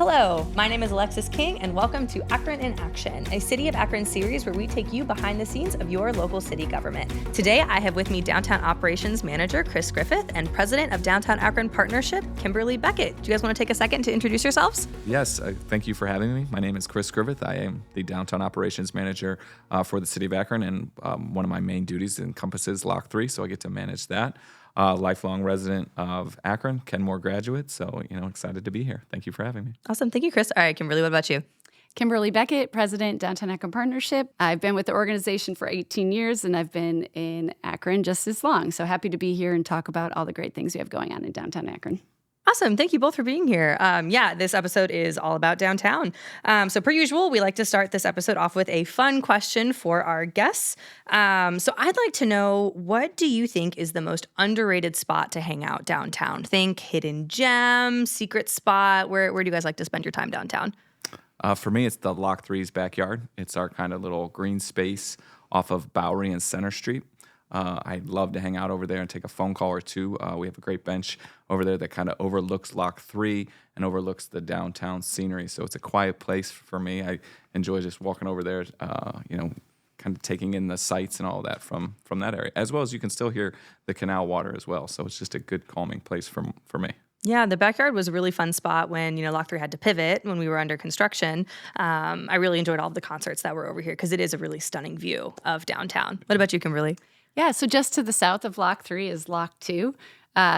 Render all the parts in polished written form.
Hello, my name is Alexis King, and welcome to Akron in Action, a City of Akron series where we take you behind the scenes of your local city government. Today, I have with me Downtown Operations Manager Chris Griffith and President of Downtown Akron Partnership, Kimberly Beckett. Do you guys want to take a second to introduce yourselves? Yes, thank you for having me. My name is Chris Griffith. I am the Downtown Operations Manager for the City of Akron, and one of my main duties encompasses Lock 3, so I get to manage that. Lifelong resident of Akron, Kenmore graduate, so excited to be here. Thank you for having me. Awesome. Thank you, Chris. All right, Kimberly, what about you? Kimberly Beckett, President, Downtown Akron Partnership. I've been with the organization for 18 years, and I've been in Akron just as long. So happy to be here and talk about all the great things we have going on in downtown Akron. Awesome. Thank you both for being here. This episode is all about downtown. So per usual, we like to start this episode off with a fun question for our guests. So I'd like to know, what do you think is the most underrated spot to hang out downtown? Think hidden gem, secret spot. Where do you guys like to spend your time downtown? For me, it's the Lock 3's backyard. It's our kind of little green space off of Bowery and Center Street. I'd love to hang out over there and take a phone call or two. We have a great bench over there that kind of overlooks Lock 3 and overlooks the downtown scenery. So it's a quiet place for me. I enjoy just walking over there, kind of taking in the sights and all of that from that area, as well as you can still hear the canal water as well. So it's just a good calming place for me. Yeah, the backyard was a really fun spot when, Lock 3 had to pivot when we were under construction. I really enjoyed all of the concerts that were over here because it is a really stunning view of downtown. What about you, Kimberly? Yeah, so just to the south of Lock 3 is Lock 2.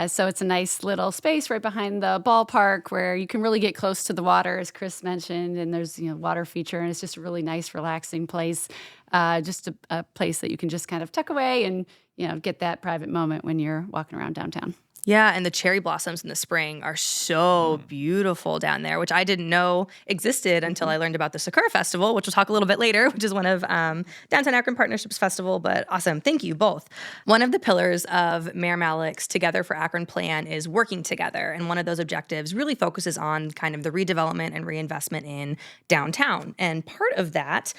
So it's a nice little space right behind the ballpark where you can really get close to the water, as Chris mentioned, and there's water feature, and it's just a really nice, relaxing place. Just a place that you can just kind of tuck away and get that private moment when you're walking around downtown. Yeah, and the cherry blossoms in the spring are so beautiful down there, which I didn't know existed until I learned about the Sakura Festival, which we'll talk a little bit later, which is one of Downtown Akron Partnership's festival, but awesome. Thank you both. One of the pillars of Mayor Malik's Together for Akron plan is working together, and one of those objectives really focuses on kind of the redevelopment and reinvestment in downtown. And part of that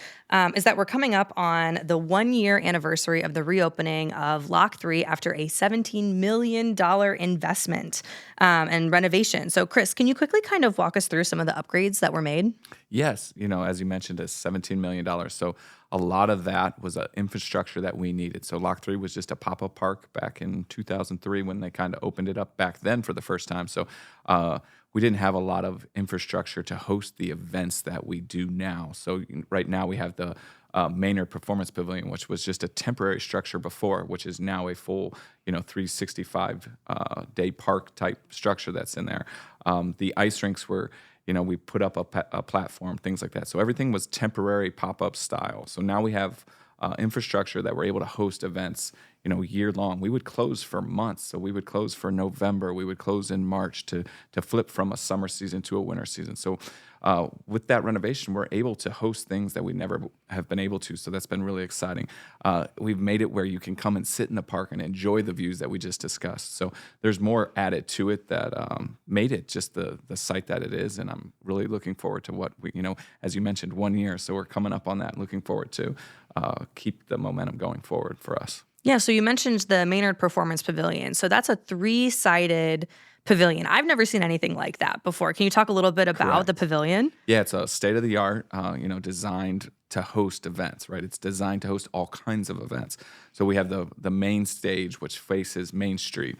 is that we're coming up on the 1-year anniversary of the reopening of Lock 3 after a $17 million investment and renovation. So, Chris, can you quickly kind of walk us through some of the upgrades that were made? Yes. As you mentioned, it's $17 million. So a lot of that was infrastructure that we needed. So Lock 3 was just a pop-up park back in 2003 when they kind of opened it up back then for the first time. So we didn't have a lot of infrastructure to host the events that we do now. So right now we have the Maynard Performance Pavilion, which was just a temporary structure before, which is now a full, 365 day park type structure that's in there. The ice rinks were, we put up a platform, things like that. So everything was temporary pop-up style. So now we have infrastructure that we're able to host events, year long. We would close for months. So we would close for November. We would close in March to flip from a summer season to a winter season. So with that renovation, we're able to host things that we never have been able to. So that's been really exciting. We've made it where you can come and sit in the park and enjoy the views that we just discussed. So there's more added to it that made it just the site that it is. And I'm really looking forward to what we, as you mentioned, 1 year. So we're coming up on that, looking forward to keep the momentum going forward for us. Yeah, so you mentioned the Maynard Performance Pavilion. So that's a 3-sided pavilion. I've never seen anything like that before. Can you talk a little bit about Correct. the pavilion? Yeah, it's a state-of-the-art, designed to host events, right? It's designed to host all kinds of events. So we have the main stage, which faces Main Street.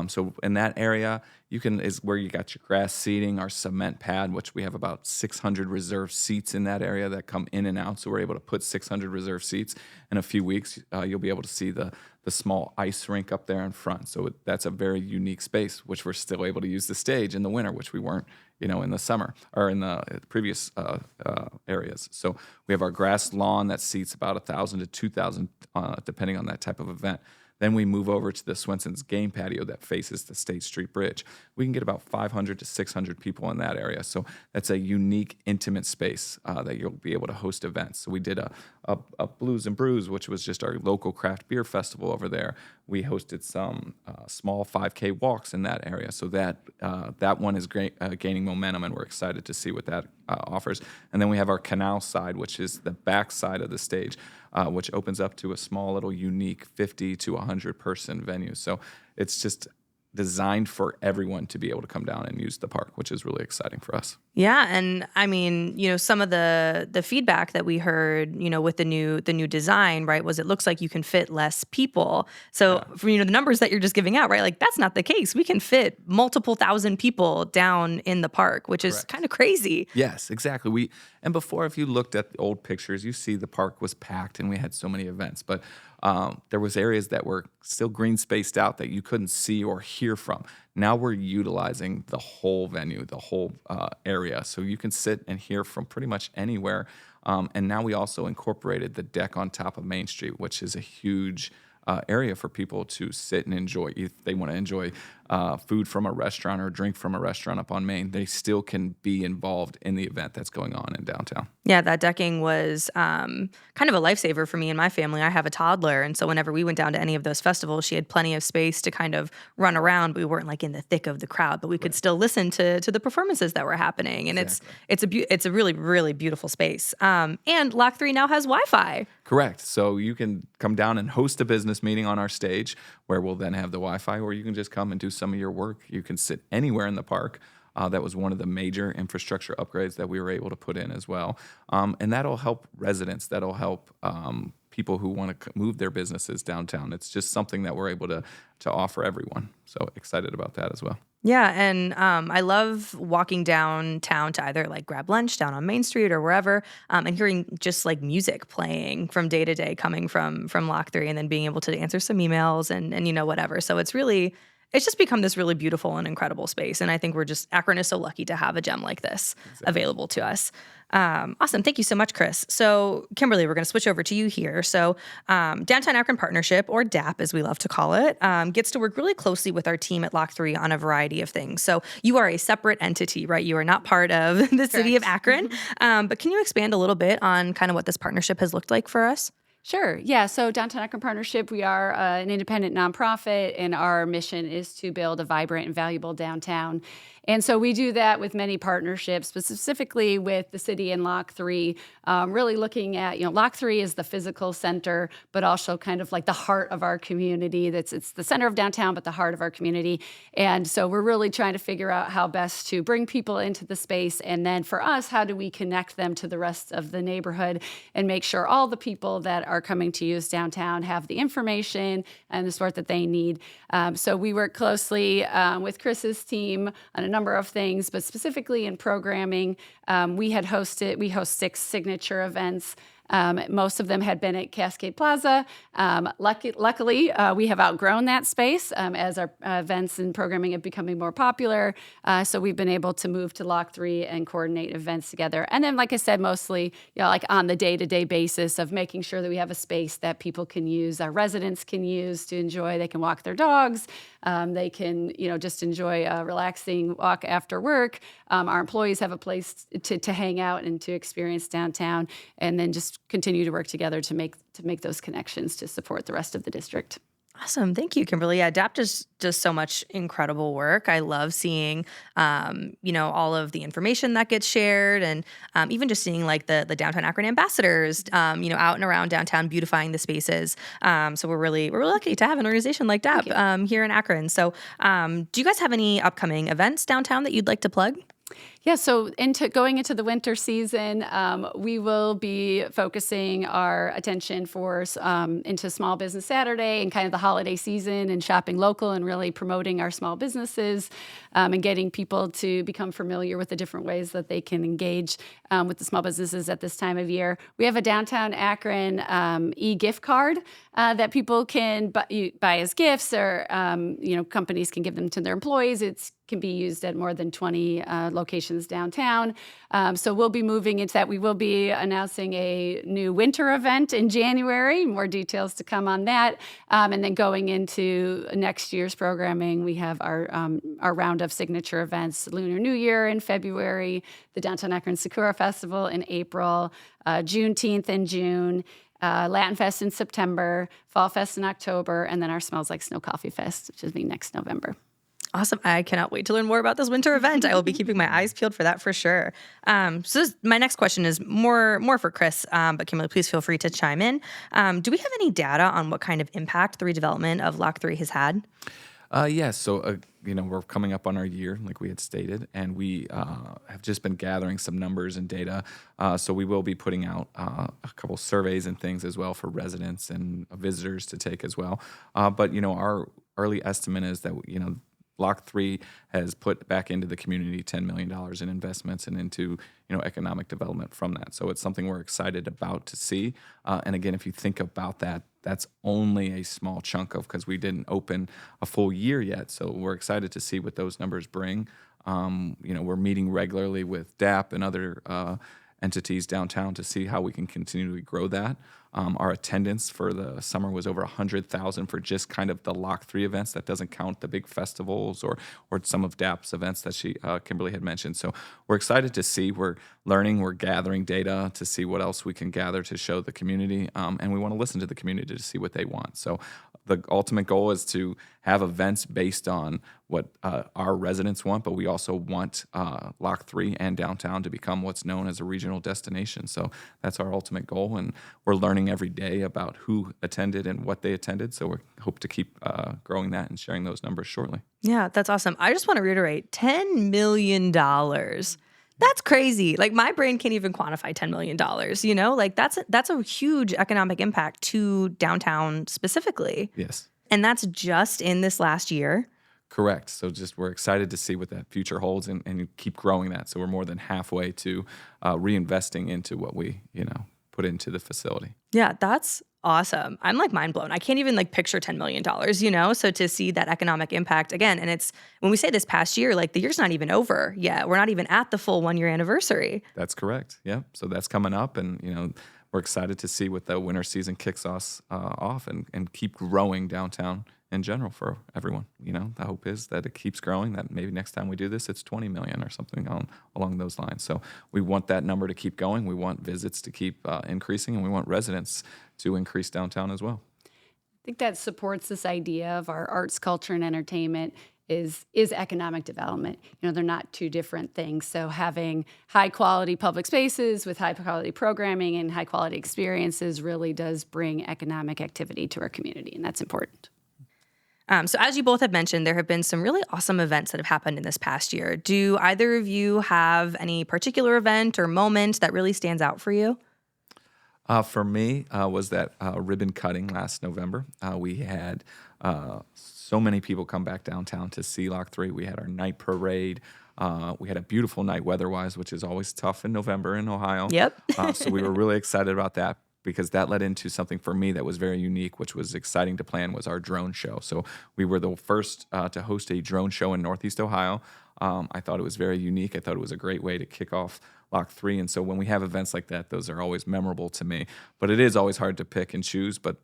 So in that area, is where you got your grass seating, our cement pad, which we have about 600 reserved seats in that area that come in and out. So we're able to put 600 reserved seats. In a few weeks, you'll be able to see the small ice rink up there in front. So that's a very unique space, which we're still able to use the stage in the winter, which we weren't, in the summer or in the previous areas. So we have our grass lawn that seats about 1,000 to 2,000, depending on that type of event. Then we move over to the Swenson's game patio that faces the State Street Bridge. We can get about 500 to 600 people in that area. So that's a unique, intimate space that you'll be able to host events. So we did a Blues and Brews, which was just our local craft beer festival over there. We hosted some small 5K walks in that area. So that one is gaining momentum, and we're excited to see what that offers. And then we have our canal side, which is the back side of the stage, which opens up to a small little unique 50 to 100 person venue. So it's just designed for everyone to be able to come down and use the park, which is really exciting for us. Yeah, and I mean, some of the feedback that we heard, with the new design, right, was it looks like you can fit less people. So, from the numbers that you're just giving out, right, like that's not the case. We can fit multiple thousand people down in the park, which is kind of crazy. Yes, exactly. And before, if you looked at the old pictures, you see the park was packed and we had so many events, but there was areas that were still green spaced out that you couldn't see or hear from. Now we're utilizing the whole venue, the whole area, so you can sit and hear from pretty much anywhere. And now we also incorporated the deck on top of Main Street, which is a huge area for people to sit and enjoy. If they want to enjoy food from a restaurant or drink from a restaurant up on Main, they still can be involved in the event that's going on in downtown. Yeah, that decking was kind of a lifesaver for me and my family. I have a toddler, and so whenever we went down to any of those festivals, she had plenty of space to kind of run around. We weren't like in the thick of the crowd, but we could still listen to the performances that were happening. And it's a really, really beautiful space. And Lock 3 now has Wi-Fi. Correct. So you can come down and host a business meeting on our stage where we'll then have the Wi-Fi, or you can just come and do some of your work. You can sit anywhere in the park. That was one of the major infrastructure upgrades that we were able to put in as well. And that'll help residents. That'll help people who want to move their businesses downtown. It's just something that we're able to offer everyone. So excited about that as well. Yeah, and I love walking downtown to either like grab lunch down on Main Street or wherever, and hearing just like music playing from day to day coming from Lock 3, and then being able to answer some emails and whatever. So it's just become this really beautiful and incredible space. And I think Akron is so lucky to have a gem like this available to us. Awesome. Thank you so much, Chris. So Kimberly, we're going to switch over to you here. So Downtown Akron Partnership, or DAP as we love to call it, gets to work really closely with our team at Lock 3 on a variety of things. So you are a separate entity, right? You are not part of the city of Akron. But can you expand a little bit on kind of what this partnership has looked like for us? Sure. Yeah. So Downtown Akron Partnership, we are an independent nonprofit, and our mission is to build a vibrant and valuable downtown. And so we do that with many partnerships, but specifically with the city and Lock 3, really looking at, Lock 3 is the physical center, but also kind of like the heart of our community. It's the center of downtown, but the heart of our community. And so we're really trying to figure out how best to bring people into the space. And then for us, how do we connect them to the rest of the neighborhood and make sure all the people that are coming to use downtown have the information and the support that they need. So we work closely with Chris's team on a number of things, but specifically in programming, we host 6 signature events. Most of them had been at Cascade Plaza. Luckily, we have outgrown that space as our events and programming are becoming more popular. So we've been able to move to Lock 3 and coordinate events together. And then, like I said, mostly, like on the day-to-day basis of making sure that we have a space that people can use, our residents can use to enjoy. They can walk their dogs. They can, just enjoy a relaxing walk after work. Our employees have a place to hang out and to experience downtown, and then just continue to work together to make those connections to support the rest of the district. Awesome. Thank you, Kimberly. Yeah, DAP does so much incredible work. I love seeing, all of the information that gets shared, and even just seeing like the Downtown Akron ambassadors, out and around downtown beautifying the spaces. So we're really lucky to have an organization like DAP here in Akron. So do you guys have any upcoming events downtown that you'd like to plug? Yeah, so going into the winter season, we will be focusing our attention into Small Business Saturday and kind of the holiday season and shopping local and really promoting our small businesses and getting people to become familiar with the different ways that they can engage with the small businesses at this time of year. We have a Downtown Akron e-gift card that people can buy as gifts, or companies can give them to their employees. It can be used at more than 20 locations downtown. So we'll be moving into that. We will be announcing a new winter event in January. More details to come on that. And then going into next year's programming, we have our round of signature events: Lunar New Year in February, the Downtown Akron Sakura Festival in April, Juneteenth in June, Latin Fest in September, Fall Fest in October, and then our Smells Like Snow Coffee Fest, which will be next November. Awesome. I cannot wait to learn more about this winter event. I will be keeping my eyes peeled for that for sure. My next question is more for Chris, but Kimberly, please feel free to chime in. Do we have any data on what kind of impact the redevelopment of Lock 3 has had? We're coming up on our year, like we had stated, and we have just been gathering some numbers and data. So we will be putting out a couple surveys and things as well for residents and visitors to take as well. But our early estimate is that Block 3 has put back into the community $10 million in investments and into economic development from that. So it's something we're excited about to see. And again, if you think about that, that's only a small chunk of, because we didn't open a full year yet. So we're excited to see what those numbers bring. We're meeting regularly with DAP and other entities downtown to see how we can continually grow that. Our attendance for the summer was over 100,000 for just kind of the Lock 3 events. That doesn't count the big festivals or some of DAP's events that Kimberly had mentioned. So we're excited to see. We're learning, we're gathering data to see what else we can gather to show the community, and we want to listen to the community to see what they want. So the ultimate goal is to have events based on what our residents want, but we also want Lock 3 and downtown to become what's known as a regional destination. So that's our ultimate goal, and we're learning every day about who attended and what they attended. So we hope to keep growing that and sharing those numbers shortly. Yeah, that's awesome. I just want to reiterate, $10 million. That's crazy. Like my brain can't even quantify $10 million, Like that's a huge economic impact to downtown specifically. Yes. And that's just in this last year. Correct. So we're excited to see what that future holds and keep growing that. So we're more than halfway to reinvesting into what we, put into the facility. Yeah, that's awesome. I'm like mind blown. I can't even like picture $10 million, So to see that economic impact again, and it's when we say this past year, like the year's not even over yet. We're not even at the full 1 year anniversary. That's correct. Yeah. So that's coming up, and we're excited to see what the winter season kicks us off and keep growing downtown in general for everyone. The hope is that it keeps growing, that maybe next time we do this, it's 20 million or something along those lines. So we want that number to keep going. We want visits to keep increasing, and we want residents to increase downtown as well. I think that supports this idea of our arts, culture, and entertainment is economic development. They're not two different things. So having high quality public spaces with high quality programming and high quality experiences really does bring economic activity to our community, and that's important. So as you both have mentioned, there have been some really awesome events that have happened in this past year. Do either of you have any particular event or moment that really stands out for you? For me, was that ribbon cutting last November. We had so many people come back downtown to see Lock 3. We had our night parade. We had a beautiful night weather-wise, which is always tough in November in Ohio. Yep. So we were really excited about that, because that led into something for me that was very unique, which was exciting to plan, was our drone show. So we were the first to host a drone show in Northeast Ohio. I thought it was very unique. I thought it was a great way to kick off Lock 3. And so when we have events like that, those are always memorable to me. But it is always hard to pick and choose. But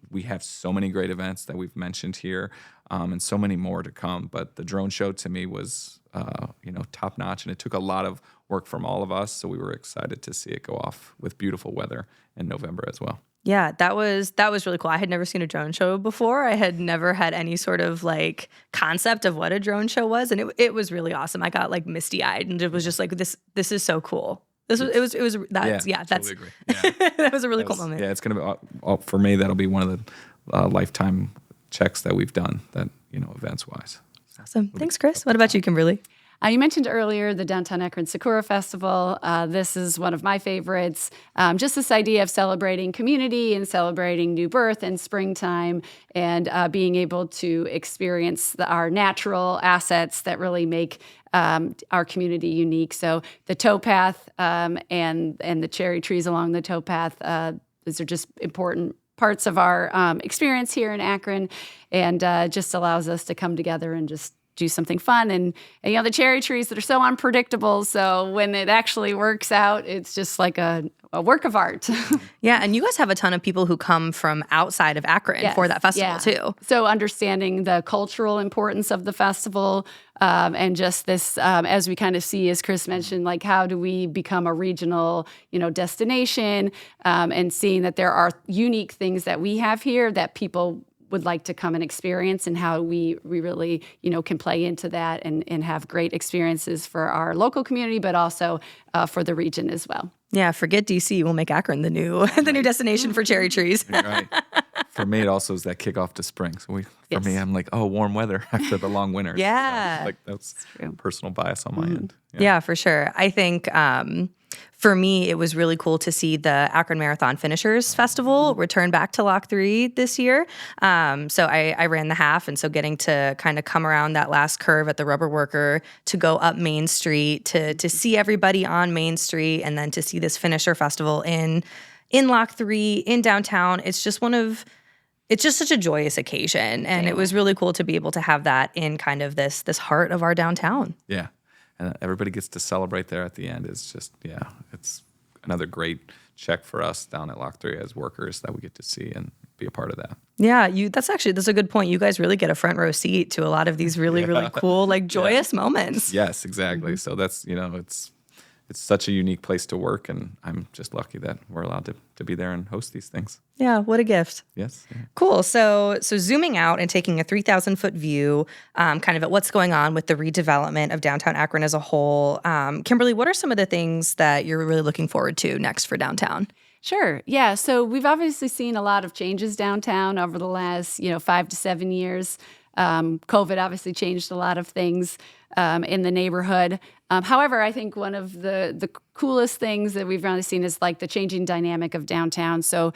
we have so many great events that we've mentioned here, and so many more to come. But the drone show to me was top notch, and it took a lot of work from all of us. So we were excited to see it go off with beautiful weather in November as well. Yeah, that was really cool. I had never seen a drone show before. I had never had any sort of like concept of what a drone show was, and it was really awesome. I got like misty eyed, and it was just like this is so cool. Totally agree. That was a really cool moment. Yeah, it's gonna be for me. That'll be one of the lifetime checks that we've done. That events wise. Awesome. Thanks, Chris. What about you, Kimberly? You mentioned earlier the Downtown Akron Sakura Festival. This is one of my favorites. Just this idea of celebrating community and celebrating new birth and springtime, and being able to experience our natural assets that really make our community unique. So the towpath and the cherry trees along the towpath, these are just important parts of our experience here in Akron, and just allows us to come together and just do something fun. And the cherry trees that are so unpredictable. So when it actually works out, it's just like a work of art. Yeah. And you guys have a ton of people who come from outside of Akron for that festival too. So understanding the cultural importance of the festival, and just this, as we kind of see, as Chris mentioned, like how do we become a regional, destination, and seeing that there are unique things that we have here that people would like to come and experience, and how we really, can play into that and have great experiences for our local community, but also for the region as well. Yeah, forget DC. We'll make Akron the new destination for cherry trees. Right. For me, it also is that kickoff to spring. So for me, I'm like, oh, warm weather after the long winters. Yeah. So, like that's true. personal bias on my end. Yeah, for sure. I think for me, it was really cool to see the Akron Marathon Finishers Festival return back to Lock 3 this year. So I ran the half, and so getting to kind of come around that last curve at the Rubber Worker, to go up Main Street, to see everybody on Main Street, and then to see this finisher festival in Lock 3 in downtown. It's just such a joyous occasion, and it was really cool to be able to have that in kind of this heart of our downtown. Yeah. And everybody gets to celebrate there at the end. It's just, it's another great check for us down at Lock 3 as workers that we get to see and be a part of that. Yeah, that's a good point. You guys really get a front row seat to a lot of these really, really cool, like joyous moments. Yes, exactly. So that's, it's such a unique place to work, and I'm just lucky that we're allowed to be there and host these things. Yeah, what a gift. Yes. Yeah. Cool. So zooming out and taking a 3,000-foot view, kind of at what's going on with the redevelopment of downtown Akron as a whole. Kimberly, what are some of the things that you're really looking forward to next for downtown? Sure. Yeah. So we've obviously seen a lot of changes downtown over the last, 5 to 7 years. COVID obviously changed a lot of things in the neighborhood. However, I think one of the coolest things that we've really seen is like the changing dynamic of downtown. So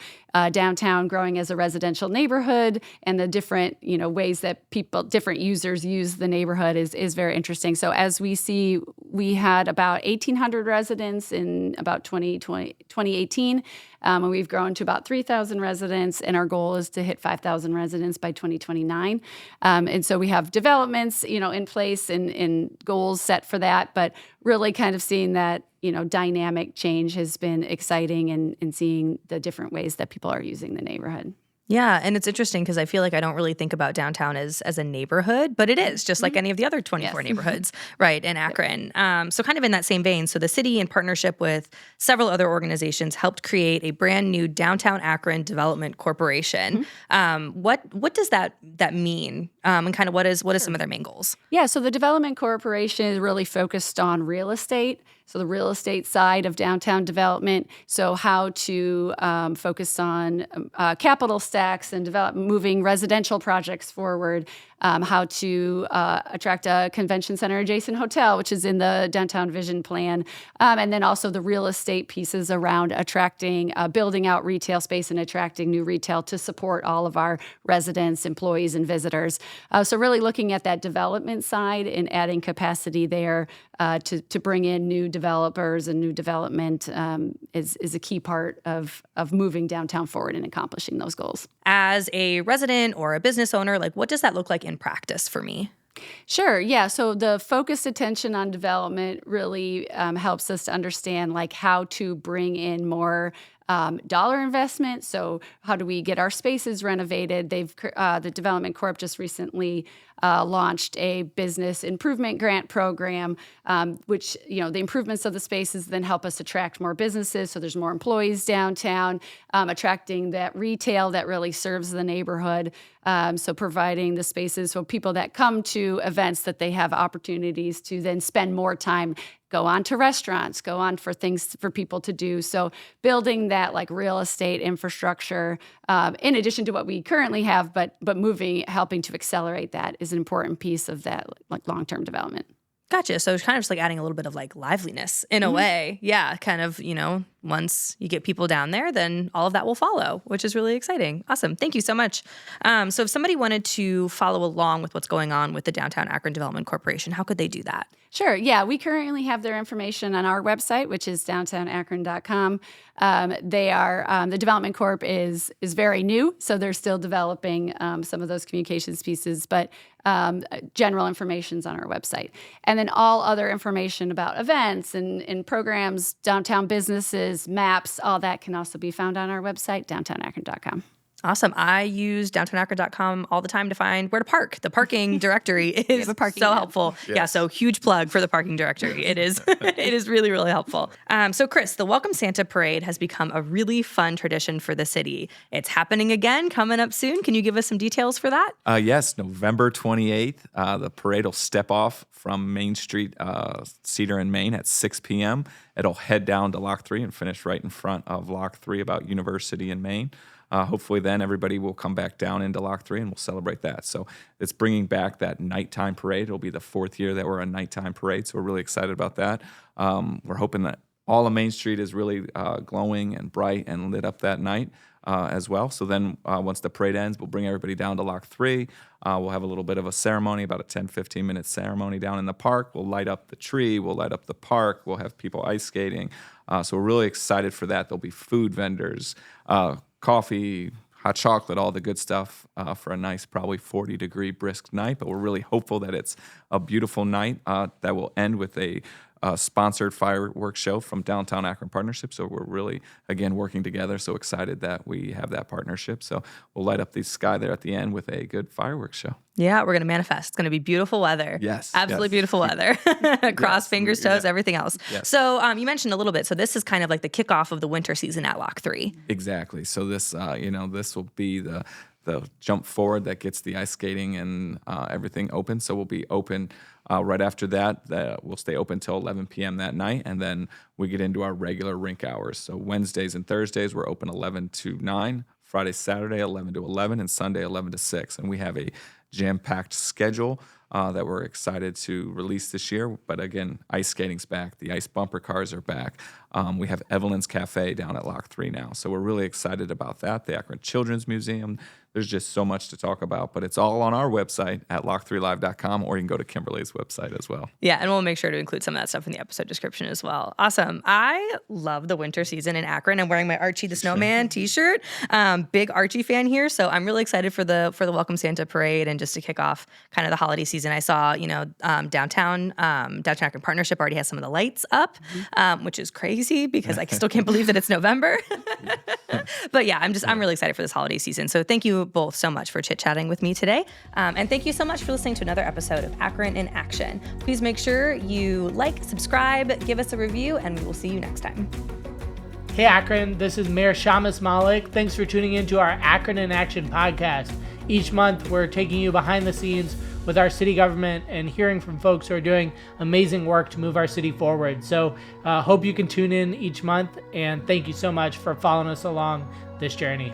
downtown growing as a residential neighborhood, and the different ways that different users use the neighborhood is very interesting. So as we see, we had about 1,800 residents in about 2018, and we've grown to about 3,000 residents, and our goal is to hit 5,000 residents by 2029. And so we have developments, in place and goals set for that, but really kind of seeing that, dynamic change has been exciting, and seeing the different ways that people are using the neighborhood. Yeah, and it's interesting because I feel like I don't really think about downtown as a neighborhood, but it is just like any of the other 24 neighborhoods, right, in Akron. So kind of in that same vein, so the city, in partnership with several other organizations, helped create a brand new Downtown Akron Development Corporation. What does that mean, and kind of what is some of their main goals? Yeah, so the Development Corporation is really focused on real estate. So the real estate side of downtown development. So how to focus on capital stacks and moving residential projects forward. How to attract a convention center adjacent hotel, which is in the downtown vision plan. And then also the real estate pieces around attracting, building out retail space and attracting new retail to support all of our residents, employees, and visitors. So really looking at that development side and adding capacity there to bring in new developers and new development is a key part of moving downtown forward and accomplishing those goals. As a resident or a business owner, like what does that look like in practice for me? Sure. Yeah. So the focused attention on development really helps us to understand like how to bring in more dollar investment. So how do we get our spaces renovated? The Development Corp just recently launched a business improvement grant program, which, the improvements of the spaces then help us attract more businesses. So there's more employees downtown, attracting that retail that really serves the neighborhood. So providing the spaces so people that come to events that they have opportunities to then spend more time, go on to restaurants, go on for things for people to do. So building that like real estate infrastructure, in addition to what we currently have, but helping to accelerate that is an important piece of that like long-term development. Gotcha. So it's kind of just like adding a little bit of like liveliness in a way. Yeah, kind of, once you get people down there, then all of that will follow, which is really exciting. Awesome. Thank you so much. So if somebody wanted to follow along with what's going on with the Downtown Akron Development Corporation, how could they do that? Sure. Yeah, we currently have their information on our website, which is downtownakron.com. The Development Corp is very new, so they're still developing some of those communications pieces, but general information's on our website. And then all other information about events and programs, downtown businesses, maps, all that can also be found on our website, downtownakron.com. Awesome. I use downtownakron.com all the time to find where to park. The parking directory is so helpful. Yes. Yeah, so huge plug for the parking directory. It is it is really, really helpful. So Chris, the Welcome Santa Parade has become a really fun tradition for the city. It's happening again, coming up soon. Can you give us some details for that? Yes, November 28th. The parade will step off from Main Street, Cedar and Main at 6 p.m. It'll head down to Lock 3 and finish right in front of Lock 3 about University and Main. hopefully then everybody will come back down into Lock 3 and we'll celebrate that. So it's bringing back that nighttime parade. It'll be the 4th year that we're a nighttime parade, so we're really excited about that. We're hoping that all of Main Street is really glowing and bright and lit up that night as well. So then once the parade ends, we'll bring everybody down to Lock 3. We'll have a little bit of a ceremony, about a 10, 15-minute ceremony down in the park. We'll light up the tree. We'll light up the park. We'll have people ice skating. So we're really excited for that. There'll be food vendors, coffee, hot chocolate, all the good stuff for a nice, probably 40-degree brisk night. But we're really hopeful that it's a beautiful night that will end with a sponsored fireworks show from Downtown Akron Partnership. So we're really, again, working together. So excited that we have that partnership. So we'll light up the sky there at the end with a good fireworks show. Yeah, we're going to manifest. It's going to be beautiful weather. Yes. Absolutely beautiful weather. Cross fingers, toes, everything else. Yes. So you mentioned a little bit. So this is kind of like the kickoff of the winter season at Lock 3. Exactly. So this, this will be the jump forward that gets the ice skating and everything open. So we'll be open right after that. We'll stay open till 11 p.m. that night, and then we get into our regular rink hours. So Wednesdays and Thursdays, we're open 11 to 9. Friday, Saturday, 11 to 11, and Sunday, 11 to 6. And we have a jam-packed schedule that we're excited to release this year. But again, ice skating's back. The ice bumper cars are back. We have Evelyn's Cafe down at Lock 3 now. So we're really excited about that. The Akron Children's Museum. There's just so much to talk about, but it's all on our website at lock3live.com, or you can go to Kimberly's website as well. Yeah, and we'll make sure to include some of that stuff in the episode description as well. Awesome. I love the winter season in Akron. I'm wearing my Archie the Snowman t-shirt. Big Archie fan here, so I'm really excited for the Welcome Santa parade and just to kick off kind of the holiday season. I saw, downtown Akron Partnership already has some of the lights up, which is crazy because I still can't believe that it's November. But yeah, I'm really excited for this holiday season. So thank you both so much for chit-chatting with me today. And thank you so much for listening to another episode of Akron in Action. Please make sure you like, subscribe, give us a review, and we will see you next time. Hey Akron, this is Mayor Shamus Malik. Thanks for tuning into our Akron in Action podcast. Each month, we're taking you behind the scenes with our city government and hearing from folks who are doing amazing work to move our city forward. So hope you can tune in each month, and thank you so much for following us along this journey.